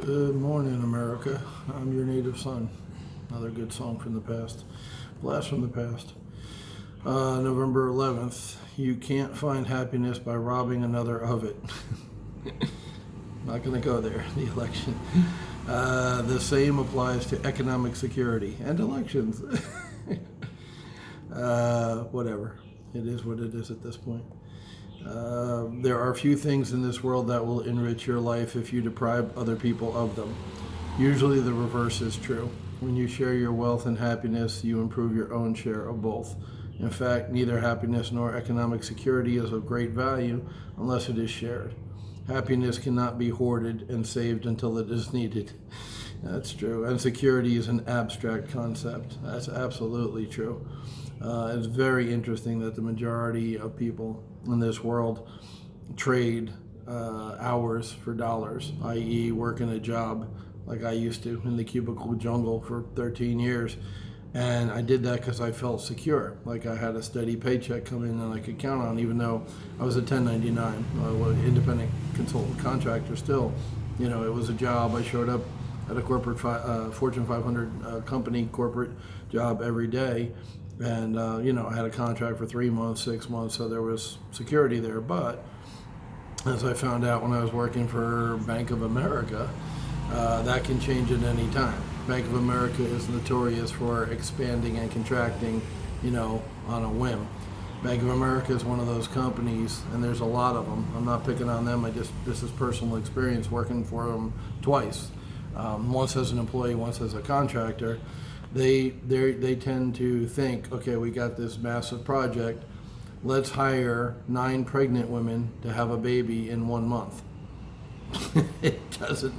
Good morning, America. I'm your native son. Another good song from the past. Blast from the past. November 11th. You can't find happiness by robbing another of it. Not going to go there. The election. The same applies to economic security and elections. Whatever. It is what it is at this point. There are few things in this world that will enrich your life if you deprive other people of them. Usually the reverse is true. When you share your wealth and happiness, you improve your own share of both. In fact, neither happiness nor economic security is of great value unless it is shared. Happiness cannot be hoarded and saved until it is needed. That's true. And security is an abstract concept. That's absolutely true. It's very interesting that the majority of people in this world trade hours for dollars, i.e. working a job like I used to in the cubicle jungle for 13 years. And I did that because I felt secure, like I had a steady paycheck coming in and I could count on, even though I was a 1099, independent consultant contractor still. You know, it was a job. I showed up at a corporate Fortune 500 company corporate job every day. And, I had a contract for 3 months, 6 months, so there was security there. But as I found out when I was working for Bank of America, that can change at any time. Bank of America is notorious for expanding and contracting, on a whim. Bank of America is one of those companies, and there's a lot of them. I'm not picking on them. This is personal experience working for them twice. Once as an employee, once as a contractor. They tend to think, okay, we got this massive project. Let's hire 9 pregnant women to have a baby in 1 month. It doesn't,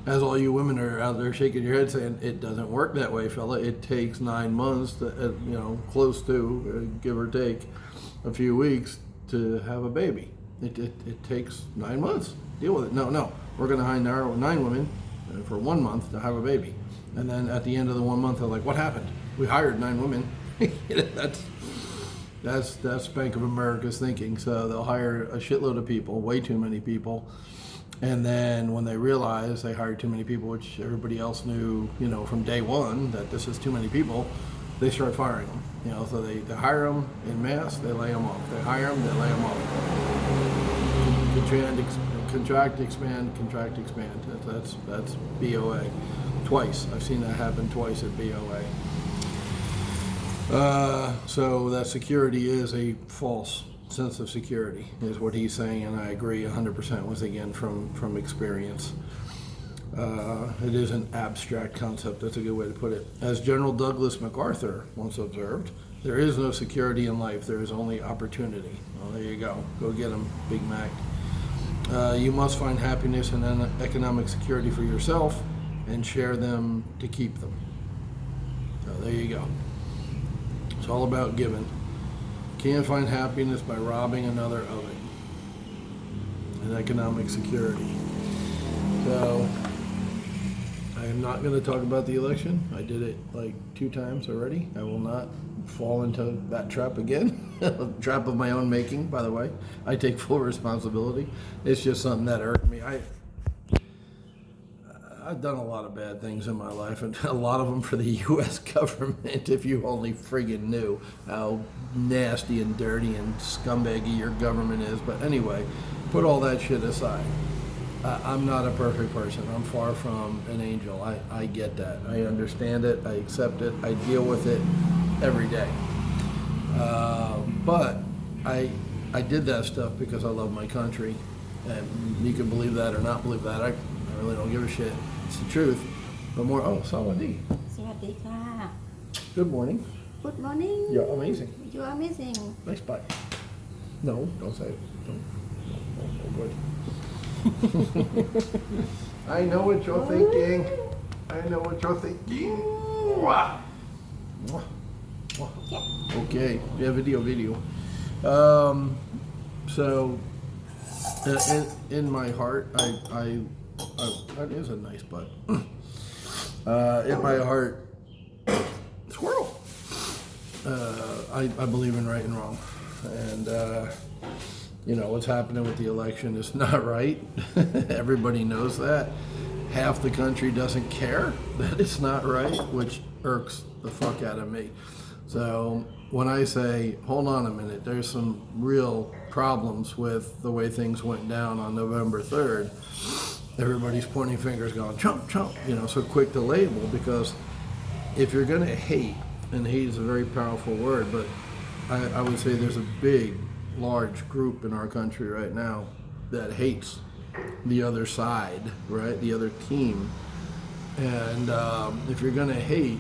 as all you women are out there shaking your head saying, it doesn't work that way, fella. It takes 9 months to, close to, give or take a few weeks to have a baby. It takes 9 months. Deal with it. No, we're going to hire 9 women for 1 month to have a baby. And then at the end of the 1 month, they're like, what happened? We hired 9 women. That's Bank of America's thinking. So they'll hire a shitload of people, way too many people. And then when they realize they hired too many people, which everybody else knew, from day one, that this is too many people, they start firing them. So they hire them in mass, they lay them off. They hire them, they lay them off. Contract, expand. That's BOA. Twice. I've seen that happen twice at BOA. So that security is a false sense of security, is what he's saying, and I agree 100% once again from experience. It is an abstract concept. That's a good way to put it. As General Douglas MacArthur once observed, there is no security in life. There is only opportunity. Well, there you go. Go get him, Big Mac. You must find happiness and economic security for yourself and share them to keep them. So there you go. It's all about giving. Can't find happiness by robbing another of it. And economic security. So I am not going to talk about the election. I did it like 2 times already. I will not fall into that trap again. Trap of my own making, by the way. I take full responsibility. It's just something that irked me. I've done a lot of bad things in my life, and a lot of them for the U.S. government, if you only friggin' knew how nasty and dirty and scumbaggy your government is. But anyway, put all that shit aside. I'm not a perfect person. I'm far from an angel. I get that. I understand it. I accept it. I deal with it every day. But I did that stuff because I love my country. And you can believe that or not believe that. I really don't give a shit. It's the truth. But more, Sawadee. สวัสดีค่ะ Good morning. Good morning. You're amazing. You're amazing. Nice bite. No, don't say it. Don't good. I know what you're thinking. Okay, yeah, video. So, in my heart, that is a nice butt. In my heart, squirrel. I believe in right and wrong, and what's happening with the election is not right. Everybody knows that. half the country doesn't care that it's not right, which irks the fuck out of me. So when I say, hold on a minute, there's some real problems with the way things went down on November 3rd, everybody's pointing fingers going, Trump, Trump, so quick to label, because if you're going to hate, and hate is a very powerful word, but I would say there's a big, large group in our country right now that hates the other side, right? The other team. And if you're going to hate,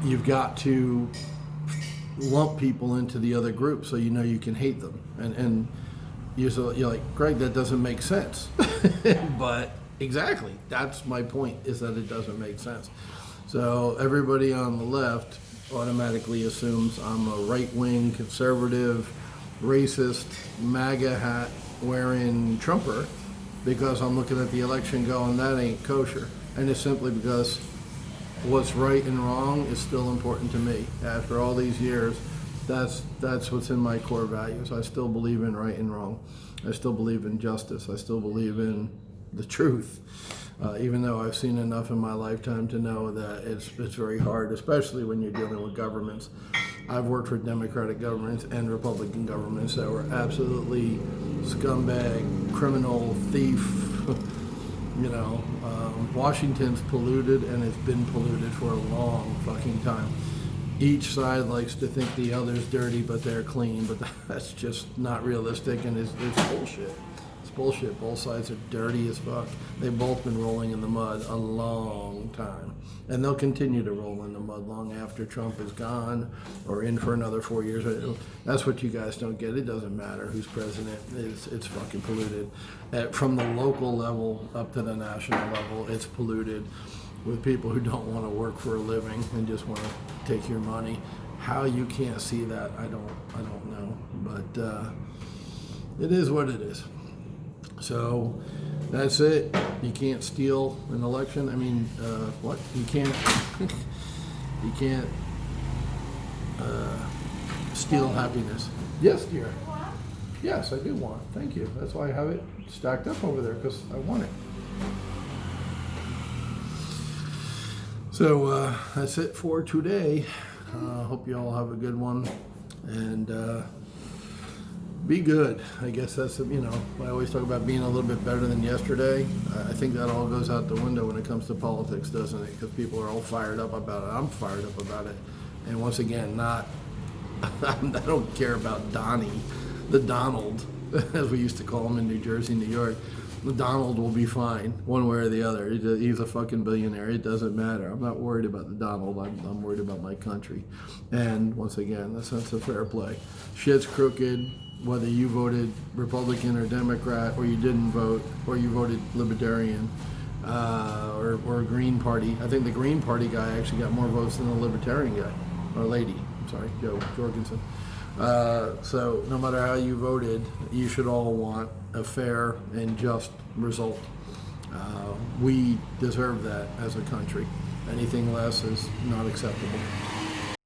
you've got to lump people into the other group so you can hate them. And you're like, Greg, that doesn't make sense. But exactly, that's my point, is that it doesn't make sense. So everybody on the left automatically assumes I'm a right-wing, conservative, racist, MAGA hat wearing Trumper because I'm looking at the election going, that ain't kosher. And it's simply because what's right and wrong is still important to me. After all these years, that's what's in my core values. I still believe in right and wrong. I still believe in justice. I still believe in the truth. Even though I've seen enough in my lifetime to know that it's very hard, especially when you're dealing with governments. I've worked for Democratic governments and Republican governments that were absolutely scumbag, criminal, thief. Washington's polluted, and it's been polluted for a long fucking time. Each side likes to think the other's dirty, but they're clean, but that's just not realistic, and it's bullshit. It's bullshit. Both sides are dirty as fuck. They've both been rolling in the mud a long time. And they'll continue to roll in the mud long after Trump is gone or in for another 4 years. That's what you guys don't get. It doesn't matter who's president. It's fucking polluted. From the local level up to the national level, it's polluted with people who don't want to work for a living and just want to take your money. How you can't see that, I don't know. But it is what it is. So that's it. You can't steal an election. I mean, what? You can't. You can't steal happiness. Yes, dear. Yes, I do want. Thank you. That's why I have it stacked up over there, because I want it. So that's it for today. Hope you all have a good one, and be good. I guess that's, I always talk about being a little bit better than yesterday. I think that all goes out the window when it comes to politics, doesn't it? Because people are all fired up about it. I'm fired up about it. And once again, I don't care about Donnie, the Donald, as we used to call him in New Jersey, New York. The Donald will be fine, one way or the other. He's a fucking billionaire. It doesn't matter. I'm not worried about the Donald. I'm worried about my country. And once again, the sense of fair play. Shit's crooked. Whether you voted Republican or Democrat, or you didn't vote, or you voted Libertarian, or Green Party. I think the Green Party guy actually got more votes than the Libertarian guy, or lady. I'm sorry, Joe Jorgensen. So no matter how you voted, you should all want a fair and just result. We deserve that as a country. Anything less is not acceptable.